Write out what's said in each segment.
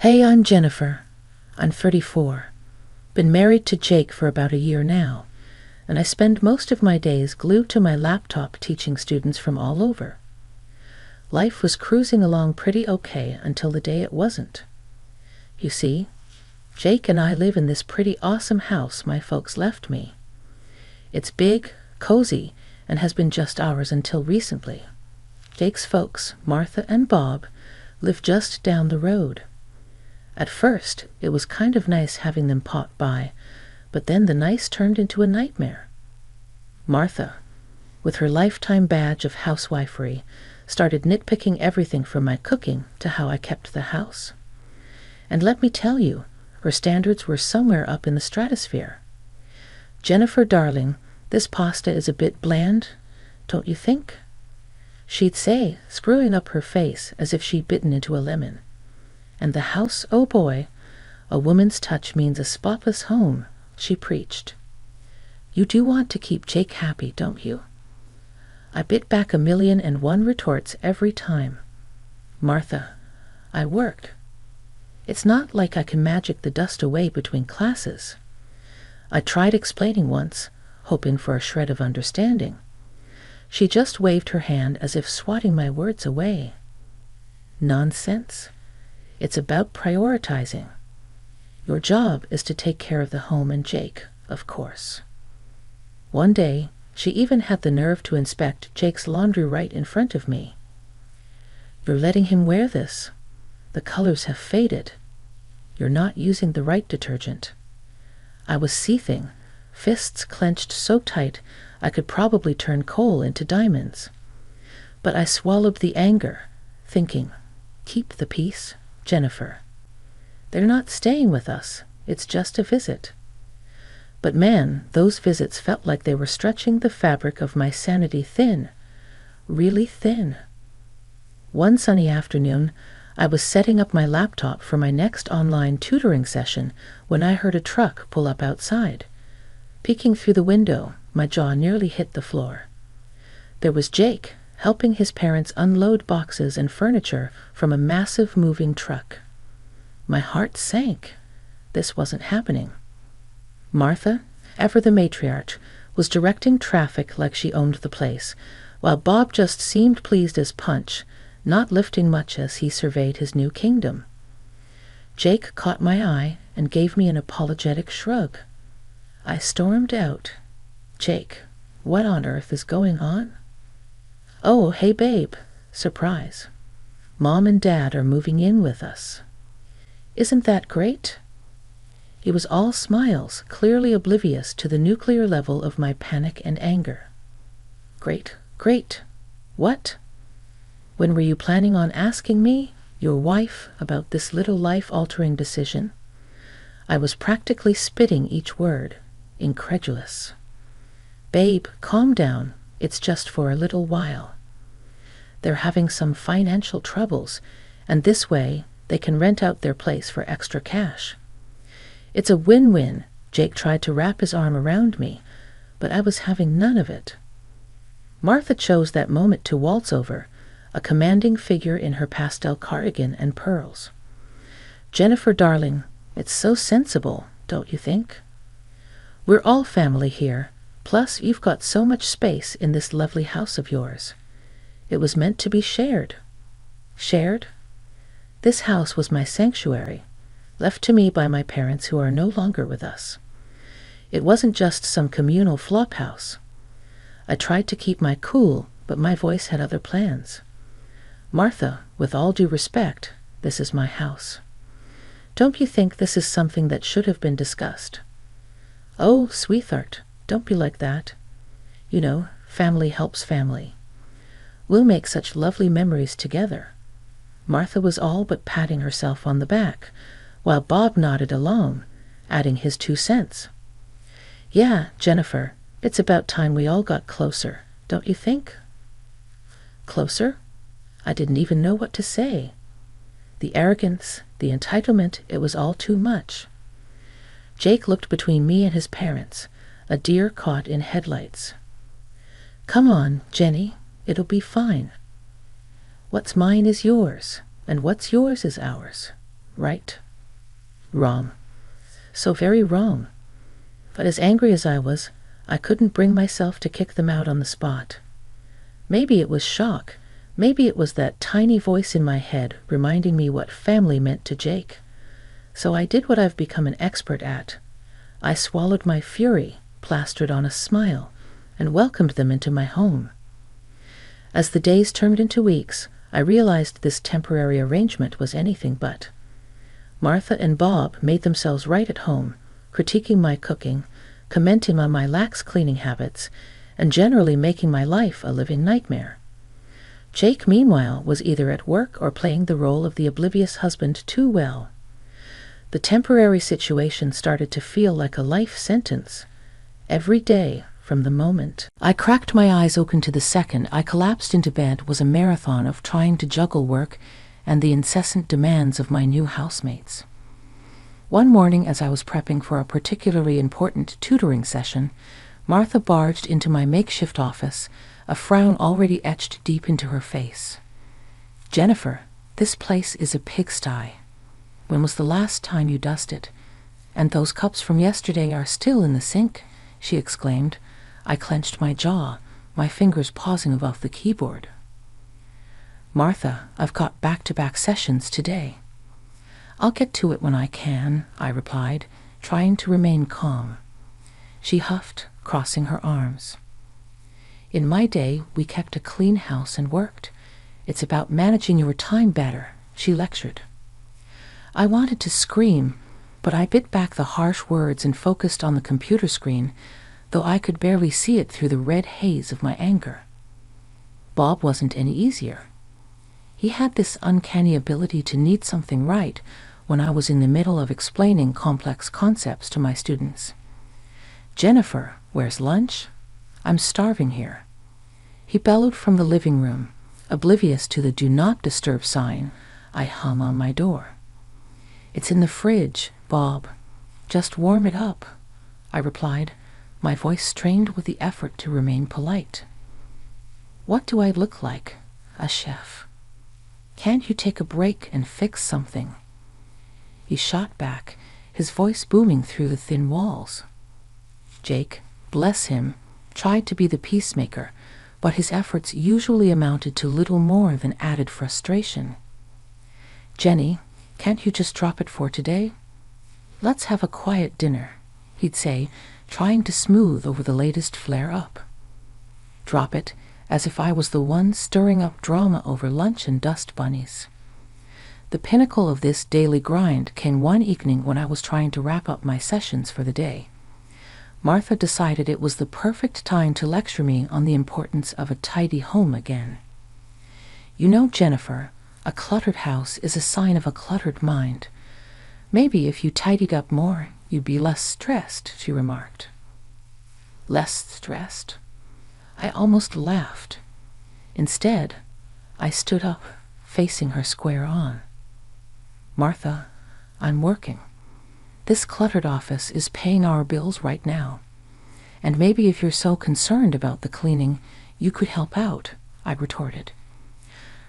Hey, I'm Jennifer. I'm 34. Been married to Jake for about a year now, and I spend most of my days glued to my laptop teaching students from all over. Life was cruising along pretty okay until the day it wasn't. You see, Jake and I live in this pretty awesome house my folks left me. It's big, cozy, and has been just ours until recently. Jake's folks, Martha and Bob, live just down the road. At first, it was kind of nice having them pop by, but then the nice turned into a nightmare. Martha, with her lifetime badge of housewifery, started nitpicking everything from my cooking to how I kept the house. And let me tell you, her standards were somewhere up in the stratosphere. "Jennifer, darling, this pasta is a bit bland, don't you think?" she'd say, screwing up her face as if she'd bitten into a lemon. And the house, oh boy, a woman's touch means a spotless home, she preached. You do want to keep Jake happy, don't you? I bit back 1,000,001 retorts every time. Martha, I work. It's not like I can magic the dust away between classes. I tried explaining once, hoping for a shred of understanding. She just waved her hand as if swatting my words away. Nonsense. It's about prioritizing. Your job is to take care of the home and Jake, of course. One day, she even had the nerve to inspect Jake's laundry right in front of me. You're letting him wear this. The colors have faded. You're not using the right detergent. I was seething, fists clenched so tight I could probably turn coal into diamonds. But I swallowed the anger, thinking, keep the peace, Jennifer. They're not staying with us. It's just a visit. But man, those visits felt like they were stretching the fabric of my sanity thin, really thin. One sunny afternoon, I was setting up my laptop for my next online tutoring session when I heard a truck pull up outside. Peeking through the window, my jaw nearly hit the floor. There was Jake, helping his parents unload boxes and furniture from a massive moving truck. My heart sank. This wasn't happening. Martha, ever the matriarch, was directing traffic like she owned the place, while Bob just seemed pleased as punch, not lifting much as he surveyed his new kingdom. Jake caught my eye and gave me an apologetic shrug. I stormed out. Jake, what on earth is going on? Oh, hey babe, surprise. Mom and Dad are moving in with us. Isn't that great? He was all smiles, clearly oblivious to the nuclear level of my panic and anger. Great, great. What? When were you planning on asking me, your wife, about this little life-altering decision? I was practically spitting each word, incredulous. Babe, calm down. It's just for a little while. They're having some financial troubles, and this way they can rent out their place for extra cash. It's a win-win. Jake tried to wrap his arm around me, but I was having none of it. Martha chose that moment to waltz over, a commanding figure in her pastel cardigan and pearls. Jennifer, darling, it's so sensible, don't you think? We're all family here, plus you've got so much space in this lovely house of yours. It was meant to be shared. Shared? This house was my sanctuary, left to me by my parents who are no longer with us. It wasn't just some communal flophouse. I tried to keep my cool, but my voice had other plans. Martha, with all due respect, this is my house. Don't you think this is something that should have been discussed? Oh, sweetheart, don't be like that. You know, family helps family. We'll make such lovely memories together. Martha was all but patting herself on the back, while Bob nodded along, adding his 2 cents. Yeah, Jennifer, it's about time we all got closer, don't you think? Closer? I didn't even know what to say. The arrogance, the entitlement, it was all too much. Jake looked between me and his parents, a deer caught in headlights. Come on, Jenny, it'll be fine. What's mine is yours, and what's yours is ours. Right. Wrong. So very wrong. But as angry as I was, I couldn't bring myself to kick them out on the spot. Maybe it was shock. Maybe it was that tiny voice in my head reminding me what family meant to Jake. So I did what I've become an expert at. I swallowed my fury, plastered on a smile, and welcomed them into my home. As the days turned into weeks, I realized this temporary arrangement was anything but. Martha and Bob made themselves right at home, critiquing my cooking, commenting on my lax cleaning habits, and generally making my life a living nightmare. Jake, meanwhile, was either at work or playing the role of the oblivious husband too well. The temporary situation started to feel like a life sentence. Every day, from the moment I cracked my eyes open to the second I collapsed into bed, was a marathon of trying to juggle work and the incessant demands of my new housemates. One morning, as I was prepping for a particularly important tutoring session, Martha barged into my makeshift office, a frown already etched deep into her face. "Jennifer, this place is a pigsty. When was the last time you dusted? And those cups from yesterday are still in the sink," she exclaimed. I clenched my jaw, my fingers pausing above the keyboard. "Martha, I've got back-to-back sessions today." "I'll get to it when I can," I replied, trying to remain calm. She huffed, crossing her arms. "In my day, we kept a clean house and worked. It's about managing your time better," she lectured. I wanted to scream, but I bit back the harsh words and focused on the computer screen, though I could barely see it through the red haze of my anger. Bob wasn't any easier. He had this uncanny ability to need something right when I was in the middle of explaining complex concepts to my students. "Jennifer, where's lunch? I'm starving here." He bellowed from the living room, oblivious to the "Do Not Disturb" sign I hung on my door. "It's in the fridge, Bob. Just warm it up," I replied, my voice strained with the effort to remain polite. "What do I look like? A chef? Can't you take a break and fix something?" He shot back, his voice booming through the thin walls. Jake, bless him, tried to be the peacemaker, but his efforts usually amounted to little more than added frustration. "Jenny, can't you just drop it for today? Let's have a quiet dinner," he'd say, trying to smooth over the latest flare-up. Drop it, as if I was the one stirring up drama over lunch and dust bunnies. The pinnacle of this daily grind came one evening when I was trying to wrap up my sessions for the day. Martha decided it was the perfect time to lecture me on the importance of a tidy home again. "You know, Jennifer, a cluttered house is a sign of a cluttered mind. Maybe if you tidied up more, you'd be less stressed," she remarked. Less stressed? I almost laughed. Instead, I stood up, facing her square on. "Martha, I'm working. This cluttered office is paying our bills right now. And maybe if you're so concerned about the cleaning, you could help out," I retorted.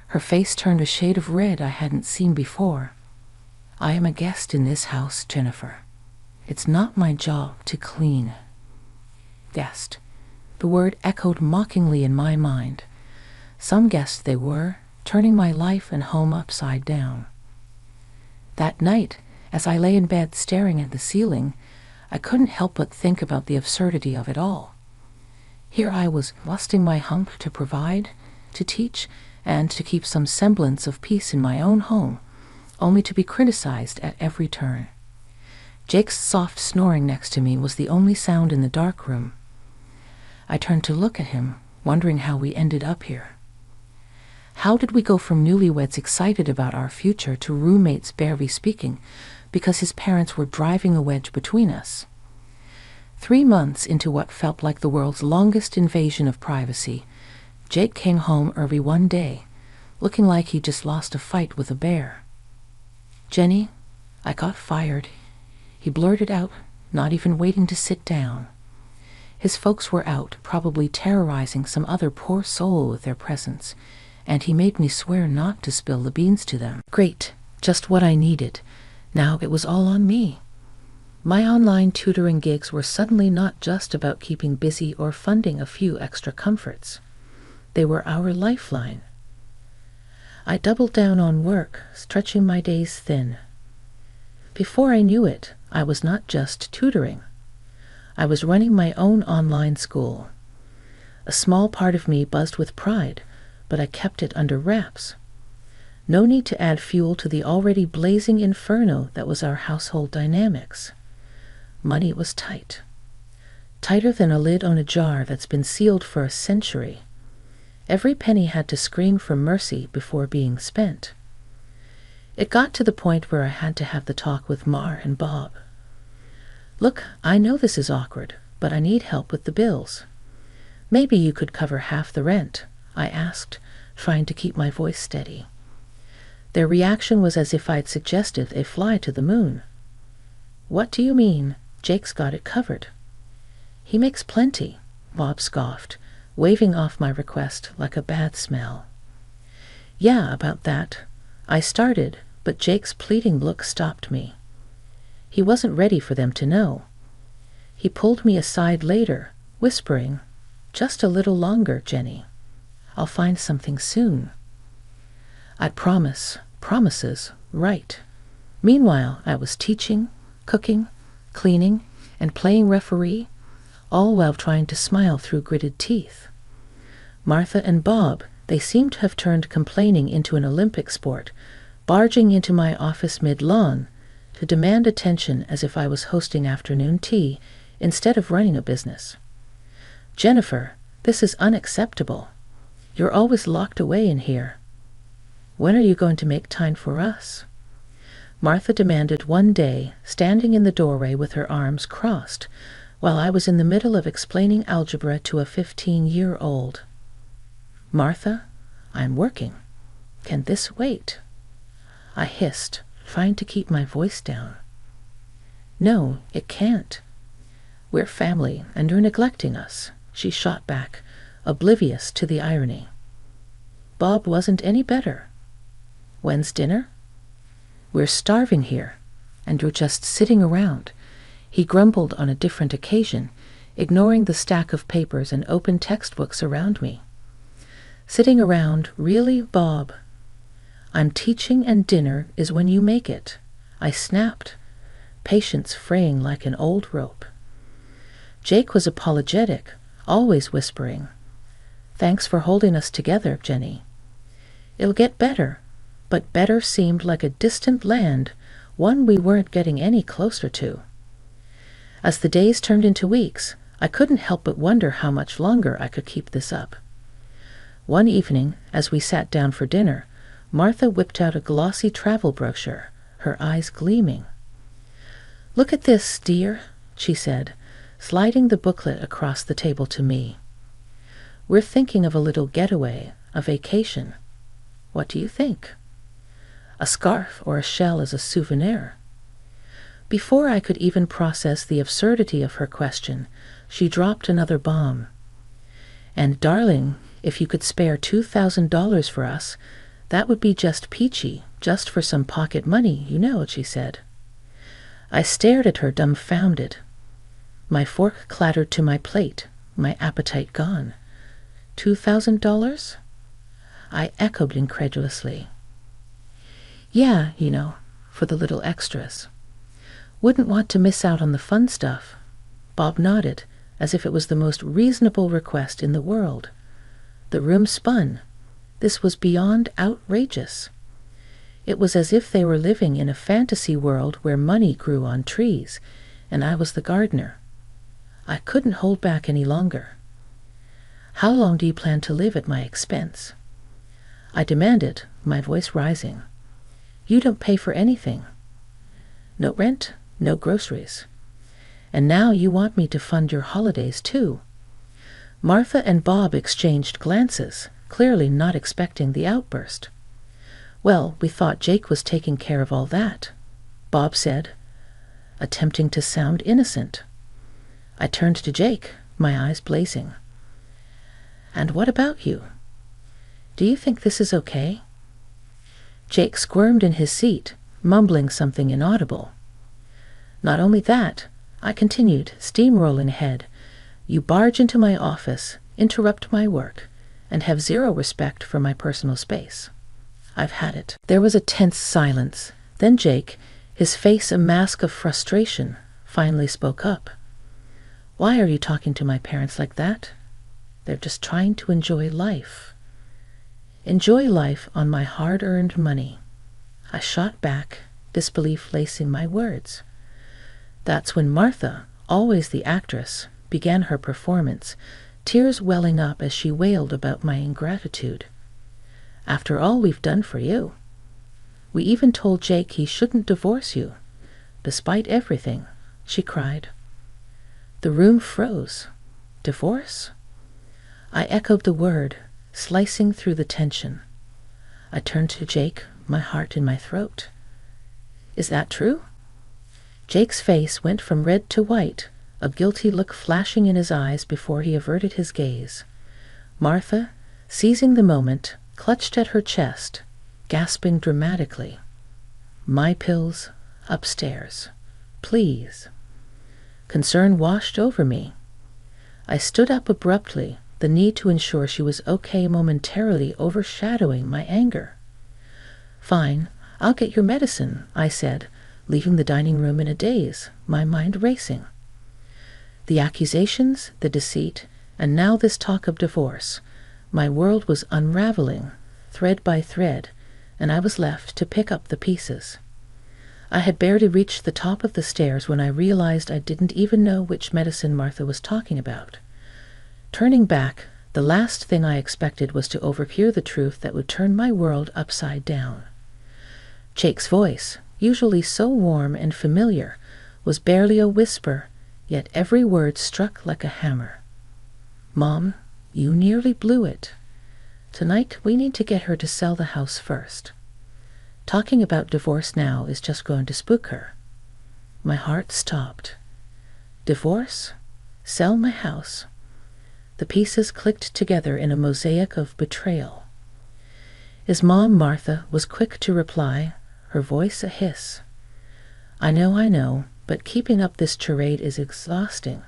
Her face turned a shade of red I hadn't seen before. "I am a guest in this house, Jennifer. It's not my job to clean." Guest. The word echoed mockingly in my mind. Some guest they were, turning my life and home upside down. That night, as I lay in bed staring at the ceiling, I couldn't help but think about the absurdity of it all. Here I was, busting my hump to provide, to teach, and to keep some semblance of peace in my own home, only to be criticized at every turn. Jake's soft snoring next to me was the only sound in the dark room. I turned to look at him, wondering how we ended up here. How did we go from newlyweds excited about our future to roommates barely speaking because his parents were driving a wedge between us? 3 months into what felt like the world's longest invasion of privacy, Jake came home early one day, looking like he just lost a fight with a bear. "Jenny, I got fired," he blurted out, not even waiting to sit down. His folks were out, probably terrorizing some other poor soul with their presence, and he made me swear not to spill the beans to them. Great, just what I needed. Now it was all on me. My online tutoring gigs were suddenly not just about keeping busy or funding a few extra comforts. They were our lifeline. I doubled down on work, stretching my days thin. Before I knew it, I was not just tutoring. I was running my own online school. A small part of me buzzed with pride, but I kept it under wraps. No need to add fuel to the already blazing inferno that was our household dynamics. Money was tight. Tighter than a lid on a jar that's been sealed for a century. Every penny had to scream for mercy before being spent. It got to the point where I had to have the talk with Mar and Bob. Look, I know this is awkward, but I need help with the bills. Maybe you could cover half the rent, I asked, trying to keep my voice steady. Their reaction was as if I'd suggested a fly to the moon. What do you mean? Jake's got it covered. He makes plenty, Bob scoffed, waving off my request like a bad smell. Yeah, about that. I started, but Jake's pleading look stopped me. He wasn't ready for them to know. He pulled me aside later, whispering, "Just a little longer, Jenny. I'll find something soon." I'd promise, promises, right. Meanwhile, I was teaching, cooking, cleaning, and playing referee, all while trying to smile through gritted teeth. Martha and Bob, they seemed to have turned complaining into an Olympic sport, barging into my office mid-lawn to demand attention as if I was hosting afternoon tea instead of running a business. "Jennifer, this is unacceptable. You're always locked away in here. When are you going to make time for us?" Martha demanded one day, standing in the doorway with her arms crossed, while I was in the middle of explaining algebra to a 15-year-old. "Martha, I'm working. Can this wait?" I hissed, trying to keep my voice down. "No, it can't. We're family, and you're neglecting us," she shot back, oblivious to the irony. Bob wasn't any better. "When's dinner?" "We're starving here, and you're just sitting around," he grumbled on a different occasion, ignoring the stack of papers and open textbooks around me. "Sitting around, really, Bob? I'm teaching and dinner is when you make it," I snapped, patience fraying like an old rope. Jake was apologetic, always whispering, "Thanks for holding us together, Jenny. It'll get better," but better seemed like a distant land, one we weren't getting any closer to. As the days turned into weeks, I couldn't help but wonder how much longer I could keep this up. One evening, as we sat down for dinner, Martha whipped out a glossy travel brochure, her eyes gleaming. "Look at this, dear," she said, sliding the booklet across the table to me. "We're thinking of a little getaway, a vacation. What do you think? A scarf or a shell as a souvenir?" Before I could even process the absurdity of her question, she dropped another bomb. "And darling, if you could spare $2,000 for us, that would be just peachy, just for some pocket money, you know," she said. I stared at her dumbfounded. My fork clattered to my plate, my appetite gone. $2,000? I echoed incredulously. "Yeah, you know, for the little extras. Wouldn't want to miss out on the fun stuff." Bob nodded, as if it was the most reasonable request in the world. The room spun. This was beyond outrageous. It was as if they were living in a fantasy world where money grew on trees, and I was the gardener. I couldn't hold back any longer. "How long do you plan to live at my expense?" I demanded, my voice rising. "You don't pay for anything. No rent, no groceries. And now you want me to fund your holidays, too." Martha and Bob exchanged glances, clearly not expecting the outburst. "Well, we thought Jake was taking care of all that," Bob said, attempting to sound innocent. I turned to Jake, my eyes blazing. "And what about you? Do you think this is okay?" Jake squirmed in his seat, mumbling something inaudible. "Not only that," I continued, steamrolling ahead, "you barge into my office, interrupt my work, and have zero respect for my personal space. I've had it." There was a tense silence. Then Jake, his face a mask of frustration, finally spoke up. "Why are you talking to my parents like that? They're just trying to enjoy life." "Enjoy life on my hard-earned money," I shot back, disbelief lacing my words. That's when Martha, always the actress, began her performance, tears welling up as she wailed about my ingratitude. "After all we've done for you. We even told Jake he shouldn't divorce you. Despite everything," she cried. The room froze. Divorce? I echoed the word, slicing through the tension. I turned to Jake, my heart in my throat. "Is that true?" Jake's face went from red to white, a guilty look flashing in his eyes before he averted his gaze. Martha, seizing the moment, clutched at her chest, gasping dramatically. "My pills, upstairs. Please." Concern washed over me. I stood up abruptly, the need to ensure she was okay momentarily overshadowing my anger. "Fine, I'll get your medicine," I said, leaving the dining room in a daze, my mind racing. The accusations, the deceit, and now this talk of divorce. My world was unraveling, thread by thread, and I was left to pick up the pieces. I had barely reached the top of the stairs when I realized I didn't even know which medicine Martha was talking about. Turning back, the last thing I expected was to overhear the truth that would turn my world upside down. Jake's voice, usually so warm and familiar, was barely a whisper, yet every word struck like a hammer. "Mom, you nearly blew it. Tonight we need to get her to sell the house first. Talking about divorce now is just going to spook her." My heart stopped. Divorce? Sell my house? The pieces clicked together in a mosaic of betrayal. His mom, Martha, was quick to reply, her voice a hiss. I know, but keeping up this charade is exhausting.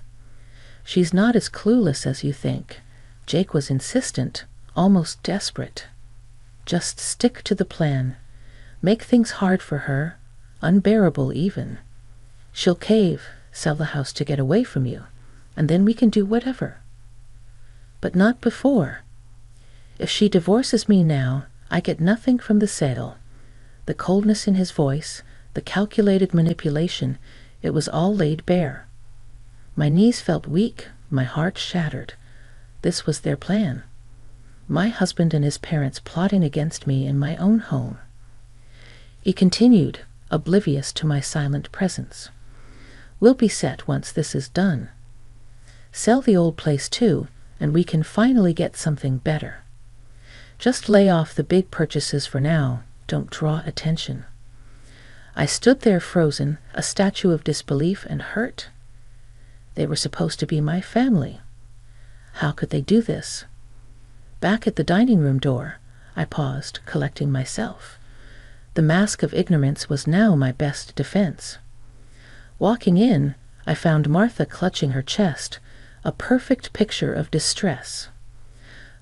She's not as clueless as you think." Jake was insistent, almost desperate. "Just stick to the plan. Make things hard for her, unbearable even. She'll cave, sell the house to get away from you, and then we can do whatever." "But not before. If she divorces me now, I get nothing from the sale." The coldness in his voice, the calculated manipulation, it was all laid bare. My knees felt weak, my heart shattered. This was their plan. My husband and his parents plotting against me in my own home. He continued, oblivious to my silent presence. "We'll be set once this is done. Sell the old place too, and we can finally get something better. Just lay off the big purchases for now. Don't draw attention." I stood there frozen, a statue of disbelief and hurt. They were supposed to be my family. How could they do this? Back at the dining room door, I paused, collecting myself. The mask of ignorance was now my best defense. Walking in, I found Martha clutching her chest, a perfect picture of distress.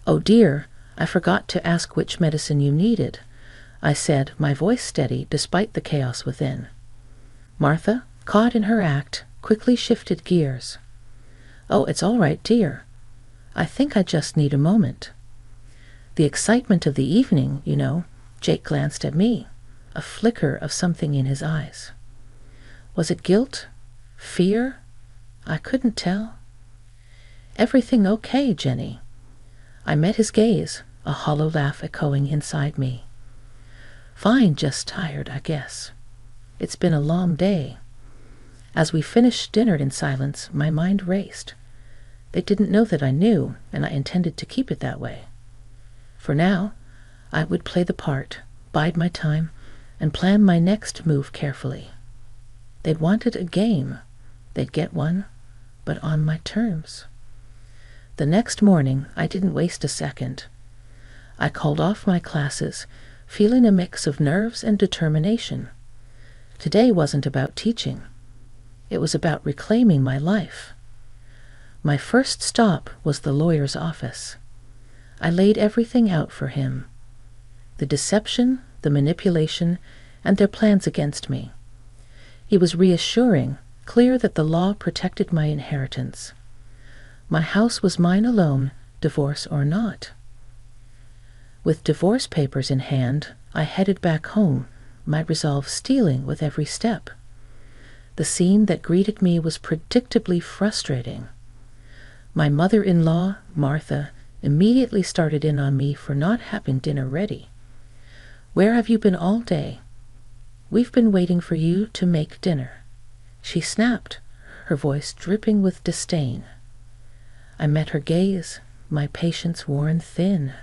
"Oh dear, I forgot to ask which medicine you needed," I said, my voice steady despite the chaos within. Martha, caught in her act, quickly shifted gears. "Oh, it's all right, dear. I think I just need a moment." The excitement of the evening, you know. Jake glanced at me, a flicker of something in his eyes. Was it guilt? Fear? I couldn't tell. "Everything okay, Jenny?" I met his gaze, a hollow laugh echoing inside me. "Fine, just tired, I guess. It's been a long day." As we finished dinner in silence, my mind raced. They didn't know that I knew, and I intended to keep it that way. For now, I would play the part, bide my time, and plan my next move carefully. They'd wanted a game. They'd get one, but on my terms. The next morning, I didn't waste a second. I called off my classes, feeling a mix of nerves and determination. Today wasn't about teaching. It was about reclaiming my life. My first stop was the lawyer's office. I laid everything out for him. The deception, the manipulation, and their plans against me. He was reassuring, clear that the law protected my inheritance. My house was mine alone, divorce or not. With divorce papers in hand, I headed back home, my resolve stealing with every step. The scene that greeted me was predictably frustrating. My mother-in-law, Martha, immediately started in on me for not having dinner ready. "Where have you been all day?" "We've been waiting for you to make dinner," she snapped, her voice dripping with disdain. I met her gaze, my patience worn thin.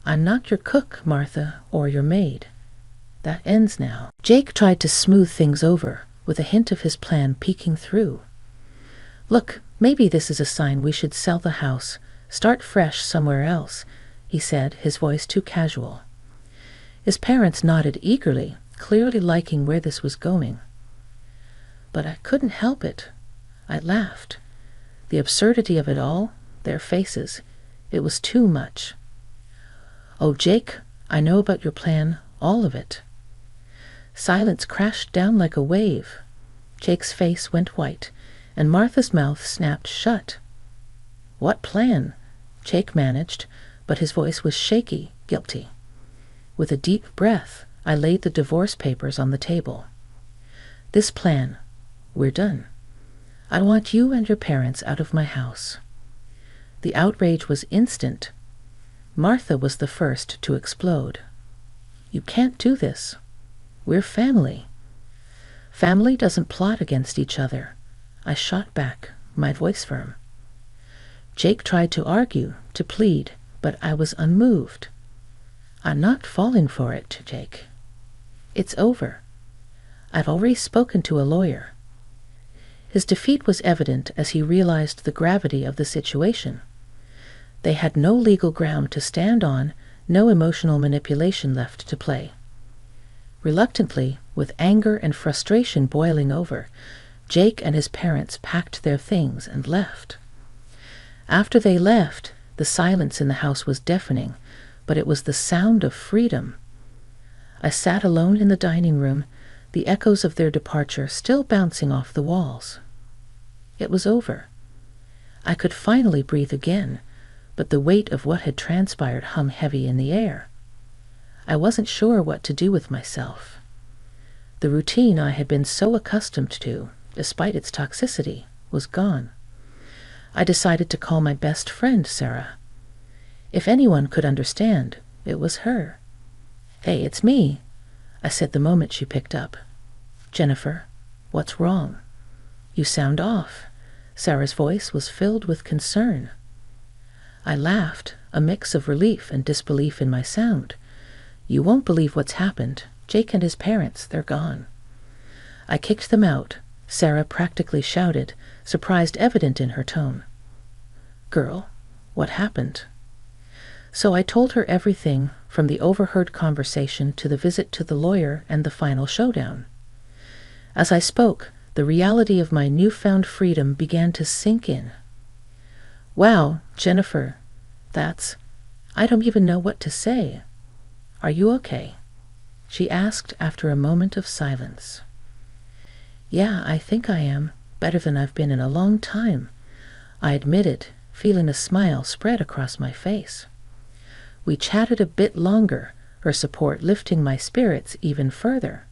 "I'm not your cook, Martha, or your maid. That ends now." Jake tried to smooth things over, with a hint of his plan peeking through. "Look, maybe this is a sign we should sell the house, start fresh somewhere else," he said, his voice too casual. His parents nodded eagerly, clearly liking where this was going. But I couldn't help it. I laughed. The absurdity of it all, their faces, it was too much. "Oh, Jake, I know about your plan, all of it." Silence crashed down like a wave. Jake's face went white, and Martha's mouth snapped shut. "What plan?" Jake managed, but his voice was shaky, guilty. With a deep breath, I laid the divorce papers on the table. "This plan, we're done. I want you and your parents out of my house." The outrage was instant. Martha was the first to explode. "You can't do this. We're family." "Family doesn't plot against each other," I shot back, my voice firm. Jake tried to argue, to plead, but I was unmoved. "I'm not falling for it, Jake. It's over. I've already spoken to a lawyer." His defeat was evident as he realized the gravity of the situation. They had no legal ground to stand on, no emotional manipulation left to play. Reluctantly, with anger and frustration boiling over, Jake and his parents packed their things and left. After they left, the silence in the house was deafening, but it was the sound of freedom. I sat alone in the dining room, the echoes of their departure still bouncing off the walls. It was over. I could finally breathe again, but the weight of what had transpired hung heavy in the air. I wasn't sure what to do with myself. The routine I had been so accustomed to, despite its toxicity, was gone. I decided to call my best friend Sarah. If anyone could understand, it was her. "Hey, it's me," I said the moment she picked up. "Jennifer, what's wrong? You sound off." Sarah's voice was filled with concern. I laughed, a mix of relief and disbelief in my sound. "You won't believe what's happened. Jake and his parents, they're gone." I kicked them out, Sarah practically shouted, surprise evident in her tone. "Girl, what happened?" So I told her everything, from the overheard conversation to the visit to the lawyer and the final showdown. As I spoke, the reality of my newfound freedom began to sink in. "Wow, Jennifer, I don't even know what to say. Are you okay?" she asked after a moment of silence. "Yeah, I think I am, better than I've been in a long time," I admitted, feeling a smile spread across my face. We chatted a bit longer, her support lifting my spirits even further.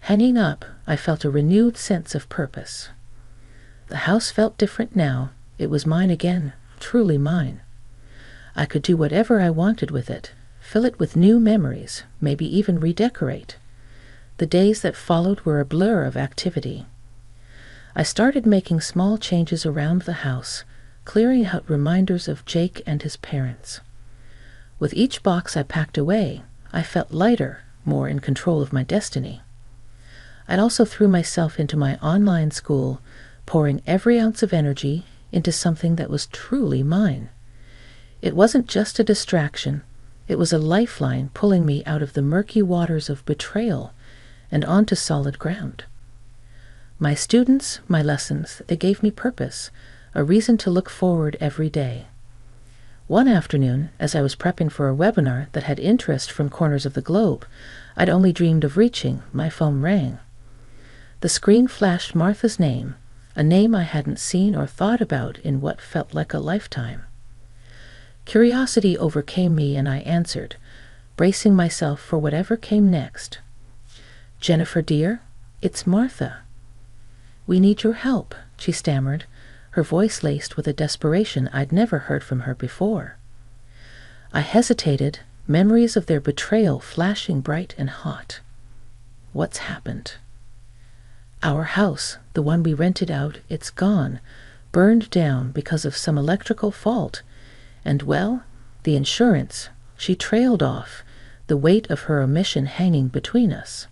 Hanging up, I felt a renewed sense of purpose. The house felt different now. It was mine again, truly mine. I could do whatever I wanted with it, fill it with new memories, maybe even redecorate. The days that followed were a blur of activity. I started making small changes around the house, clearing out reminders of Jake and his parents. With each box I packed away, I felt lighter, more in control of my destiny. I also threw myself into my online school, pouring every ounce of energy into something that was truly mine. It wasn't just a distraction, it was a lifeline pulling me out of the murky waters of betrayal and onto solid ground. My students, my lessons, they gave me purpose, a reason to look forward every day. One afternoon, as I was prepping for a webinar that had interest from corners of the globe I'd only dreamed of reaching, my phone rang. The screen flashed Martha's name, a name I hadn't seen or thought about in what felt like a lifetime. Curiosity overcame me and I answered, bracing myself for whatever came next. "Jennifer, dear, it's Martha." "We need your help," she stammered, her voice laced with a desperation I'd never heard from her before. I hesitated, memories of their betrayal flashing bright and hot. "What's happened?" "Our house, the one we rented out, it's gone, burned down because of some electrical fault. And, well, the insurance, she trailed off, the weight of her omission hanging between us.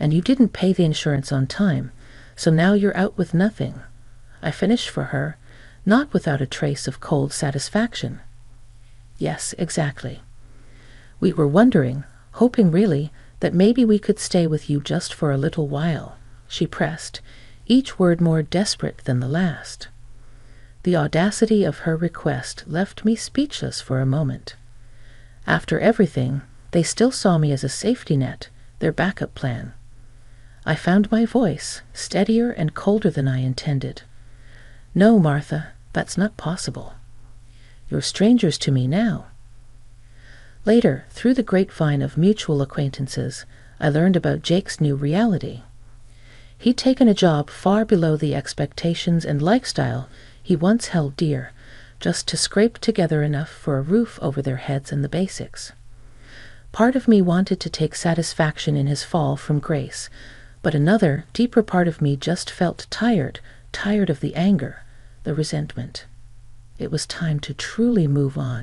And you didn't pay the insurance on time, so now you're out with nothing." I finished for her, not without a trace of cold satisfaction. "Yes, exactly. We were wondering, hoping really, that maybe we could stay with you just for a little while," she pressed, each word more desperate than the last. The audacity of her request left me speechless for a moment. After everything, they still saw me as a safety net, their backup plan. I found my voice, steadier and colder than I intended. "No, Martha, that's not possible. You're strangers to me now." Later, through the grapevine of mutual acquaintances, I learned about Jake's new reality. He'd taken a job far below the expectations and lifestyle he once held dear, just to scrape together enough for a roof over their heads and the basics. Part of me wanted to take satisfaction in his fall from grace, but another, deeper part of me just felt tired of the anger, the resentment. It was time to truly move on.